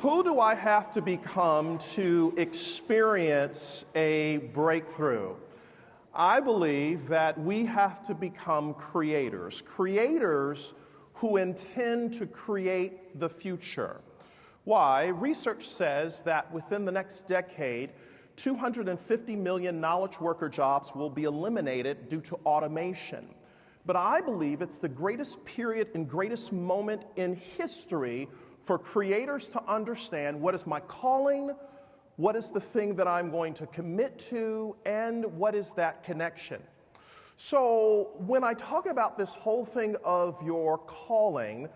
Who do I have to become to experience a breakthrough? I believe that we have to become creators who intend to create the future. Why? Research says that within the next decade, 250 million knowledge worker jobs will be eliminated due to automation. But I believe it's the greatest period and greatest moment in history for creators to understand what is my calling, what is the thing that I'm going to commit to, and what is that connection. So when I talk about this whole thing of your calling,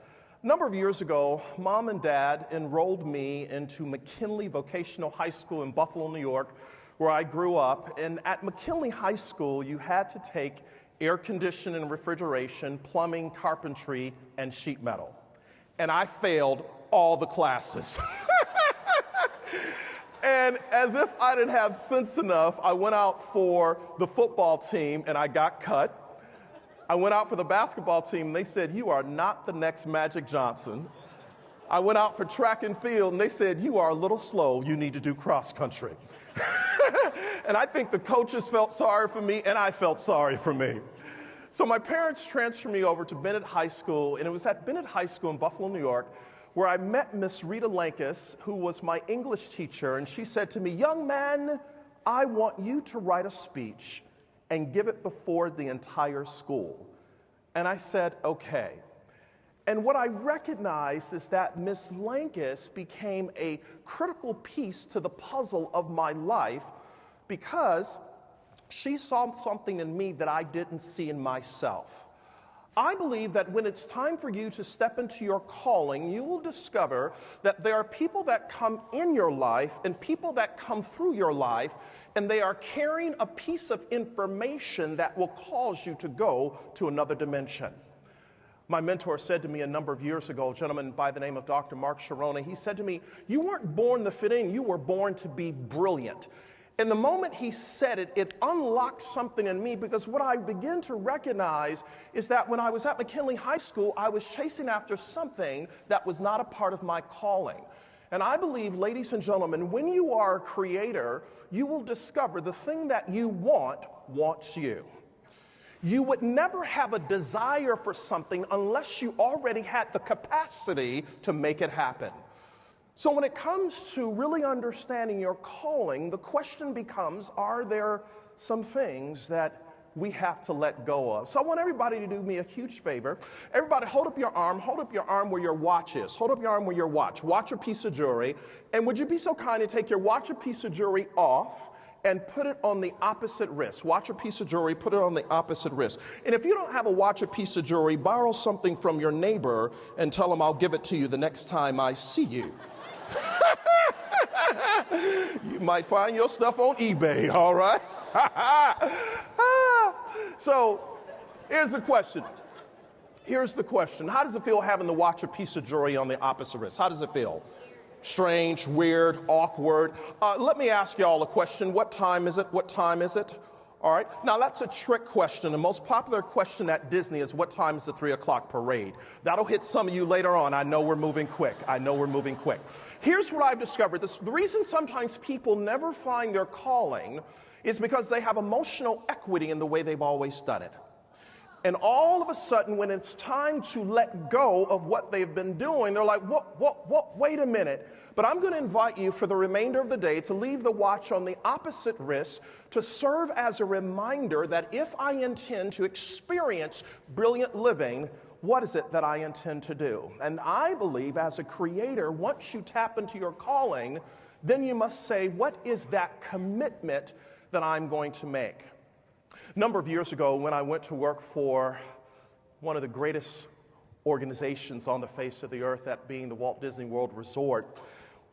a number of years ago, Mom and Dad enrolled me into McKinley Vocational High School in Buffalo, New York, where I grew up. And at McKinley High School, you had to take air conditioning and refrigeration, plumbing, carpentry, and sheet metal. And I failed all the classes. And as if I didn't have sense enough, I went out for the football team and I got cut. I went out for the basketball team and they said, "You are not the next Magic Johnson." I went out for track and field and they said, "You are a little slow, you need to do cross country." And I think the coaches felt sorry for me and I felt sorry for me. So my parents transferred me over to Bennett High School, and it was at Bennett High School in Buffalo, New York, where I met Miss Rita Lankus, who was my English teacher, and she said to me, "Young man, I want you to write a speech and give it before the entire school." And I said, "Okay." And what I recognized is that Miss Lankus became a critical piece to the puzzle of my life because she saw something in me that I didn't see in myself. I believe that when it's time for you to step into your calling, you will discover that there are people that come in your life and people that come through your life, and they are carrying a piece of information that will cause you to go to another dimension. My mentor said to me a number of years ago, a gentleman by the name of Dr. Mark Sharona, he said to me, "You weren't born to fit in, you were born to be brilliant." And the moment he said it, it unlocked something in me, because what I began to recognize is that when I was at McKinley High School, I was chasing after something that was not a part of my calling. And I believe, ladies and gentlemen, when you are a creator, you will discover the thing that you want wants you. You would never have a desire for something unless you already had the capacity to make it happen. So when it comes to really understanding your calling, the question becomes, are there some things that we have to let go of? So I want everybody to do me a huge favor. Everybody hold up your arm where your watch is. Hold up your arm where your watch or piece of jewelry. And would you be so kind to take your watch or piece of jewelry off and put it on the opposite wrist? Watch or piece of jewelry, put it on the opposite wrist. And if you don't have a watch or piece of jewelry, borrow something from your neighbor and tell them I'll give it to you the next time I see you. You might find your stuff on eBay, all right? So here's the question. How does it feel having the watch or piece of jewelry on the opposite wrist? How does it feel? Strange, weird, awkward? Let me ask y'all a question. What time is it? All right. Now, that's a trick question. The most popular question at Disney is, what time is the 3 o'clock parade? That'll hit some of you later on. I know we're moving quick. Here's what I've discovered. The reason sometimes people never find their calling is because they have emotional equity in the way they've always done it. And all of a sudden, when it's time to let go of what they've been doing, they're like, wait a minute. But I'm going to invite you for the remainder of the day to leave the watch on the opposite wrist to serve as a reminder that if I intend to experience brilliant living, what is it that I intend to do? And I believe as a creator, once you tap into your calling, then you must say, what is that commitment that I'm going to make? A number of years ago, when I went to work for one of the greatest organizations on the face of the earth, that being the Walt Disney World Resort,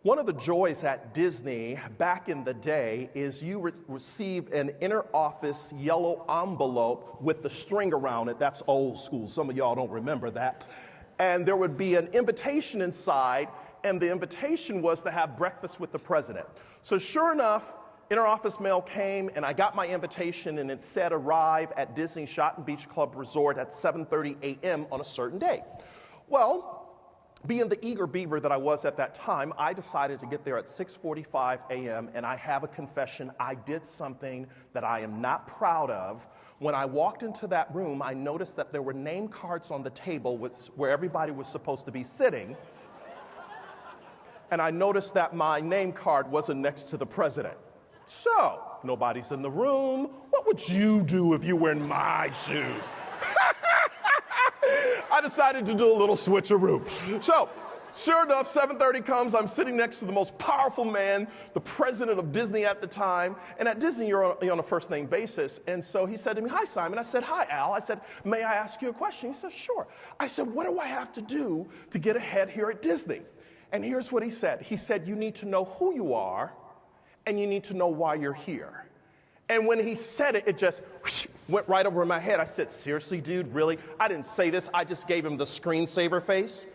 one of the joys at Disney back in the day is you receive an inner office yellow envelope with the string around it. That's old school. Some of y'all don't remember that. And there would be an invitation inside, and the invitation was to have breakfast with the president. So sure enough, interoffice mail came, and I got my invitation, and it said arrive at Disney Shot and Beach Club Resort at 7:30 a.m. on a certain day. Well, being the eager beaver that I was at that time, I decided to get there at 6:45 a.m., and I have a confession. I did something that I am not proud of. When I walked into that room, I noticed that there were name cards on the table where everybody was supposed to be sitting, and I noticed that my name card wasn't next to the president. So, nobody's in the room. What would you do if you were in my shoes? I decided to do a little switcheroo. So, sure enough, 7:30 comes, I'm sitting next to the most powerful man, the president of Disney at the time, and at Disney you're on a first name basis, and so he said to me, "Hi, Simon." I said, "Hi, Al." I said, "May I ask you a question?" He said, "Sure." I said, "What do I have to do to get ahead here at Disney?" And here's what he said. He said, "You need to know who you are, and you need to know why you're here." And when he said it, it just went right over my head. I said, "Seriously, dude, really?" I didn't say this, I just gave him the screensaver face.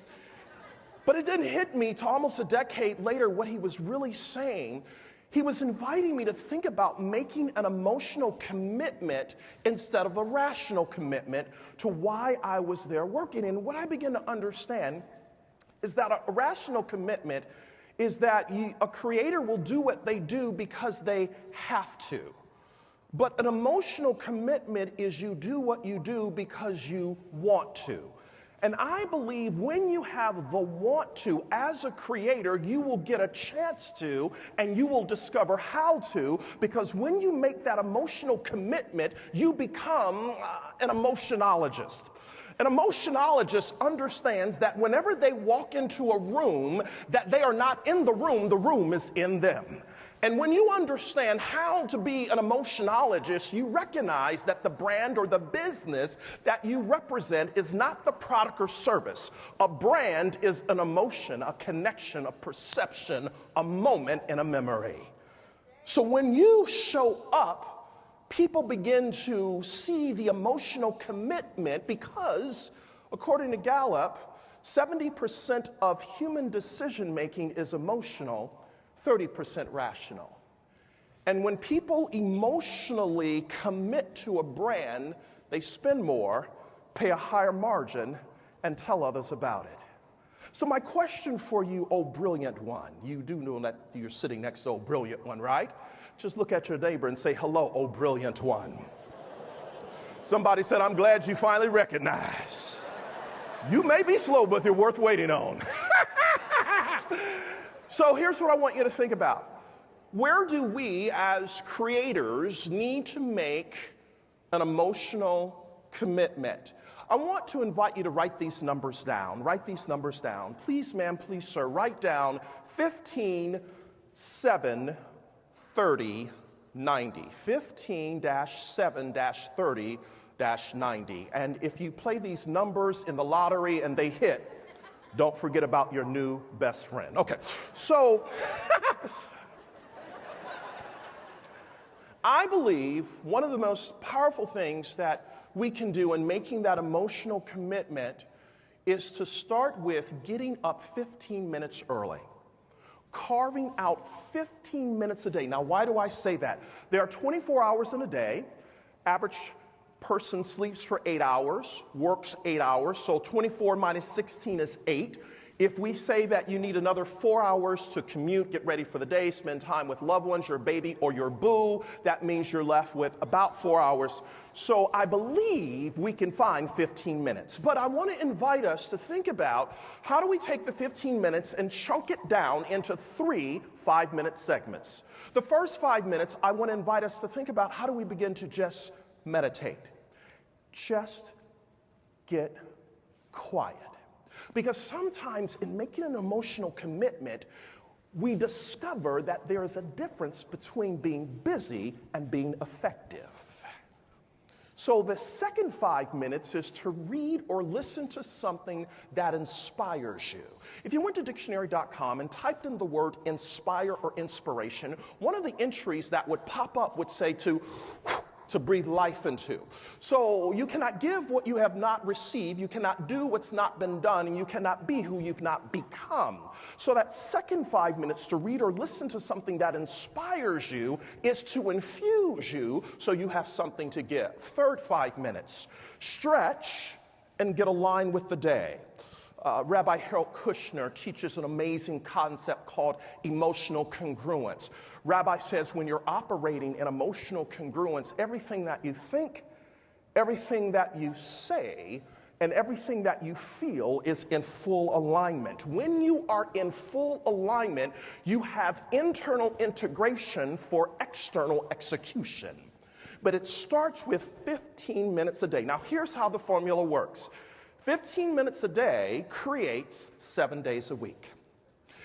But it didn't hit me till almost a decade later what he was really saying. He was inviting me to think about making an emotional commitment instead of a rational commitment to why I was there working. And what I began to understand is that a rational commitment is that a creator will do what they do because they have to. But an emotional commitment is you do what you do because you want to. And I believe when you have the want to, as a creator, you will get a chance to, and you will discover how to, because when you make that emotional commitment, you become an emotionologist. An emotionologist understands that whenever they walk into a room, that they are not in the room is in them. And when you understand how to be an emotionologist, you recognize that the brand or the business that you represent is not the product or service. A brand is an emotion, a connection, a perception, a moment, and a memory. So when you show up, people begin to see the emotional commitment because, according to Gallup, 70% of human decision making is emotional, 30% rational. And when people emotionally commit to a brand, they spend more, pay a higher margin, and tell others about it. So my question for you, oh brilliant one, you do know that you're sitting next to oh brilliant one, right? Just look at your neighbor and say, "Hello, oh brilliant one." Somebody said, "I'm glad you finally recognize." You may be slow, but you're worth waiting on. So here's what I want you to think about. Where do we as creators need to make an emotional commitment? I want to invite you to write these numbers down. Write these numbers down. Please, ma'am, please, sir, write down 15, 7, 30, 90. 15-7-30-90. And if you play these numbers in the lottery and they hit, don't forget about your new best friend. Okay, so I believe one of the most powerful things that we can do in making that emotional commitment is to start with getting up 15 minutes early. Carving out 15 minutes a day. Now, why do I say that? There are 24 hours in a day. Average person sleeps for 8 hours, works 8 hours, so 24 minus 16 is 8. If we say that you need another 4 hours to commute, get ready for the day, spend time with loved ones, your baby or your boo, that means you're left with about 4 hours. So I believe we can find 15 minutes. But I want to invite us to think about how do we take the 15 minutes and chunk it down into 3 5-minute segments. The first 5 minutes, I want to invite us to think about how do we begin to just meditate. Just get quiet. Because sometimes in making an emotional commitment, we discover that there is a difference between being busy and being effective. So the second 5 minutes is to read or listen to something that inspires you. If you went to dictionary.com and typed in the word inspire or inspiration, one of the entries that would pop up would say to breathe life into. So you cannot give what you have not received, you cannot do what's not been done, and you cannot be who you've not become. So that second 5 minutes to read or listen to something that inspires you is to infuse you so you have something to give. Third 5 minutes, stretch and get aligned with the day. Rabbi Harold Kushner teaches an amazing concept called emotional congruence. Rabbi says when you're operating in emotional congruence, everything that you think, everything that you say, and everything that you feel is in full alignment. When you are in full alignment, you have internal integration for external execution. But it starts with 15 minutes a day. Now, here's how the formula works. 15 minutes a day creates 7 days a week.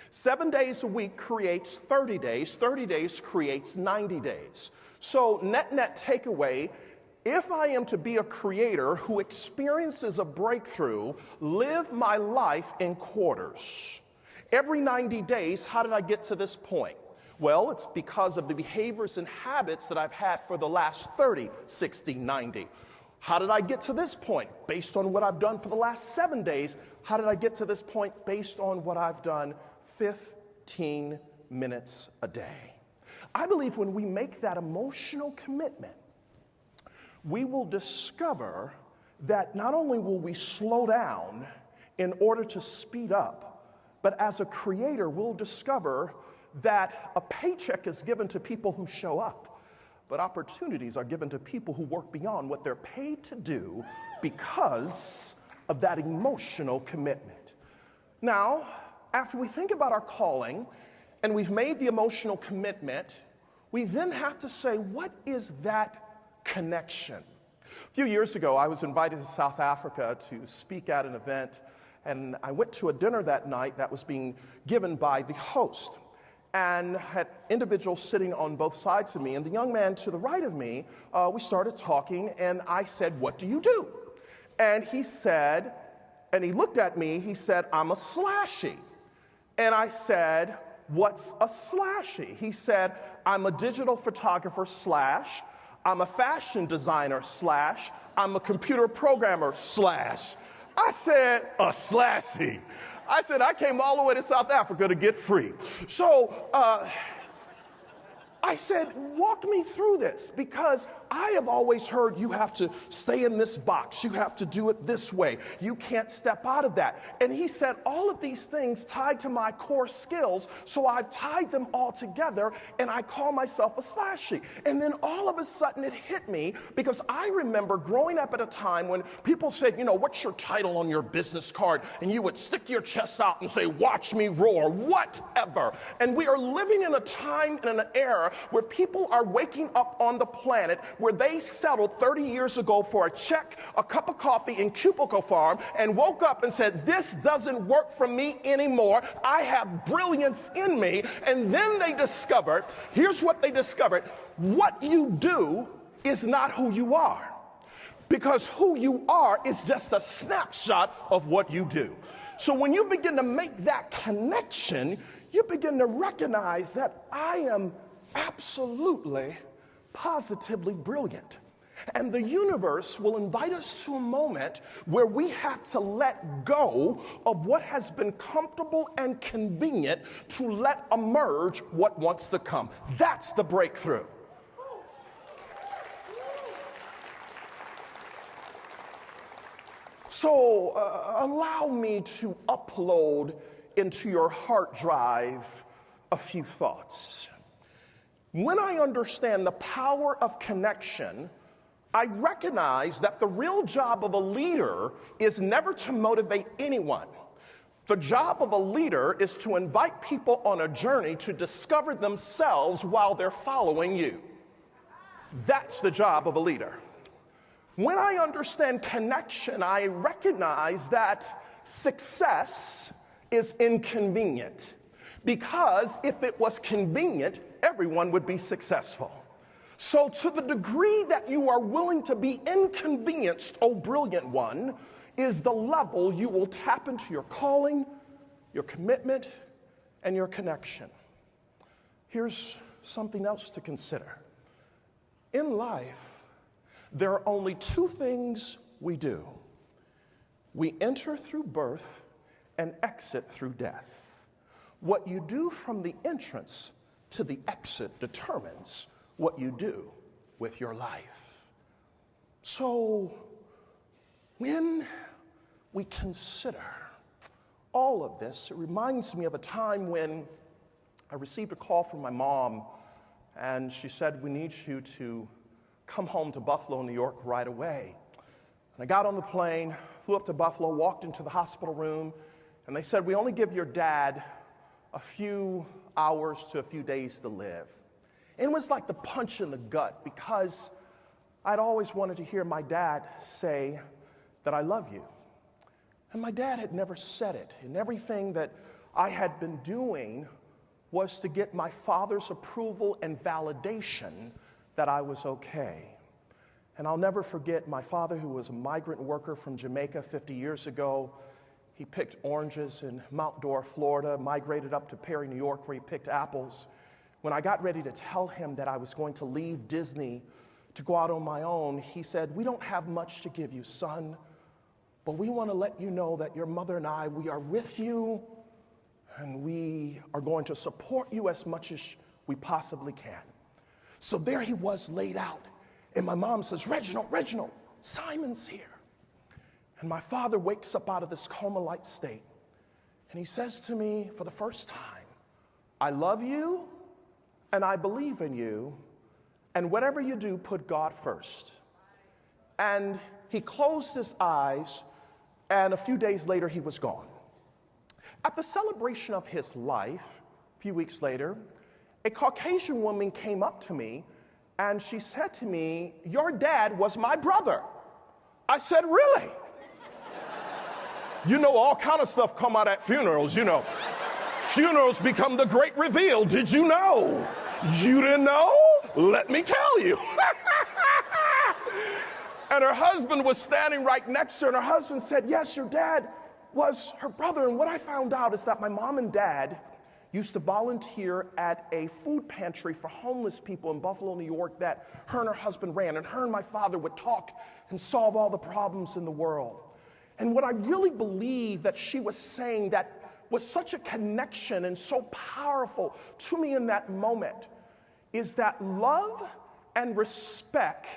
7 days a week creates 30 days. 30 days creates 90 days. So net takeaway, if I am to be a creator who experiences a breakthrough, live my life in quarters. Every 90 days, how did I get to this point? Well, it's because of the behaviors and habits that I've had for the last 30, 60, 90. How did I get to this point? Based on what I've done for the last 7 days. How did I get to this point? Based on what I've done 15 minutes a day. I believe when we make that emotional commitment, we will discover that not only will we slow down in order to speed up, but as a creator, we'll discover that a paycheck is given to people who show up. But opportunities are given to people who work beyond what they're paid to do because of that emotional commitment. Now, after we think about our calling and we've made the emotional commitment, we then have to say, what is that connection? A few years ago, I was invited to South Africa to speak at an event, and I went to a dinner that night that was being given by the host, and had individuals sitting on both sides of me. And the young man to the right of me, we started talking, and I said, "What do you do?" And he said, and he looked at me, he said, "I'm a slashie." And I said, "What's a slashie?" He said, "I'm a digital photographer slash, I'm a fashion designer slash, I'm a computer programmer slash." I said, "A slashie." I said, I came all the way to South Africa to get free. So I said, walk me through this, because I have always heard you have to stay in this box. You have to do it this way. You can't step out of that. And he said, all of these things tied to my core skills, so I've tied them all together, and I call myself a slashie. And then all of a sudden it hit me, because I remember growing up at a time when people said, you know, what's your title on your business card? And you would stick your chest out and say, watch me roar, whatever. And we are living in a time and an era where people are waking up on the planet where they settled 30 years ago for a check, a cup of coffee in Cubicle Farm, and woke up and said, this doesn't work for me anymore. I have brilliance in me. And then they discovered, here's what they discovered: what you do is not who you are, because who you are is just a snapshot of what you do. So when you begin to make that connection, you begin to recognize that I am absolutely, positively brilliant. And the universe will invite us to a moment where we have to let go of what has been comfortable and convenient to let emerge what wants to come. That's the breakthrough. So allow me to upload into your hard drive a few thoughts. When I understand the power of connection, I recognize that the real job of a leader is never to motivate anyone. The job of a leader is to invite people on a journey to discover themselves while they're following you. That's the job of a leader. When I understand connection, I recognize that success is inconvenient. Because if it was convenient, everyone would be successful. So to the degree that you are willing to be inconvenienced, oh brilliant one, is the level you will tap into your calling, your commitment, and your connection. Here's something else to consider. In life, there are only two things we do. We enter through birth and exit through death. What you do from the entrance to the exit determines what you do with your life. So when we consider all of this, it reminds me of a time when I received a call from my mom, and she said, "We need you to come home to Buffalo, New York right away." And I got on the plane, flew up to Buffalo, walked into the hospital room, and they said, "We only give your dad a few hours to a few days to live." And it was like the punch in the gut, because I'd always wanted to hear my dad say that I love you. And my dad had never said it. And everything that I had been doing was to get my father's approval and validation that I was okay. And I'll never forget my father, who was a migrant worker from Jamaica 50 years ago. He picked oranges in Mount Dora, Florida, migrated up to Perry, New York, where he picked apples. When I got ready to tell him that I was going to leave Disney to go out on my own, he said, "We don't have much to give you, son, but we want to let you know that your mother and I, we are with you, and we are going to support you as much as we possibly can." So there he was, laid out. And my mom says, Reginald, Simon's here." And my father wakes up out of this coma-like state. And he says to me for the first time, "I love you, and I believe in you, and whatever you do, put God first." And he closed his eyes, and a few days later, he was gone. At the celebration of his life, a few weeks later, a Caucasian woman came up to me, and she said to me, "Your dad was my brother." I said, "Really?" You know, all kind of stuff come out at funerals, you know. Funerals become the great reveal. Did you know? You didn't know? Let me tell you. And her husband was standing right next to her, and her husband said, "Yes, your dad was her brother." And what I found out is that my mom and dad used to volunteer at a food pantry for homeless people in Buffalo, New York, that her and her husband ran, and her and my father would talk and solve all the problems in the world. And what I really believe that she was saying that was such a connection and so powerful to me in that moment is that love and respect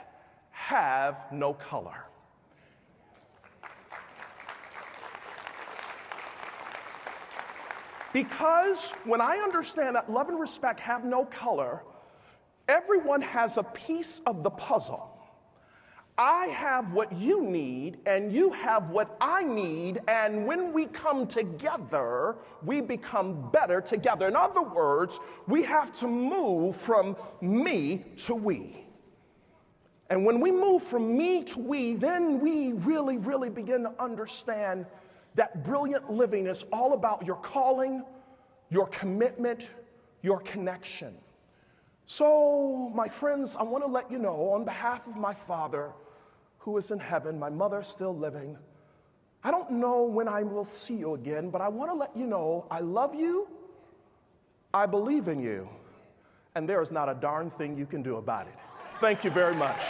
have no color. Because when I understand that love and respect have no color, everyone has a piece of the puzzle. I have what you need, and you have what I need, and when we come together, we become better together. In other words, we have to move from me to we. And when we move from me to we, then we really, really begin to understand that brilliant living is all about your calling, your commitment, your connection. So, my friends, I want to let you know, on behalf of my father, who is in heaven, my mother still living, I don't know when I will see you again, but I want to let you know I love you, I believe in you, and there is not a darn thing you can do about it. Thank you very much.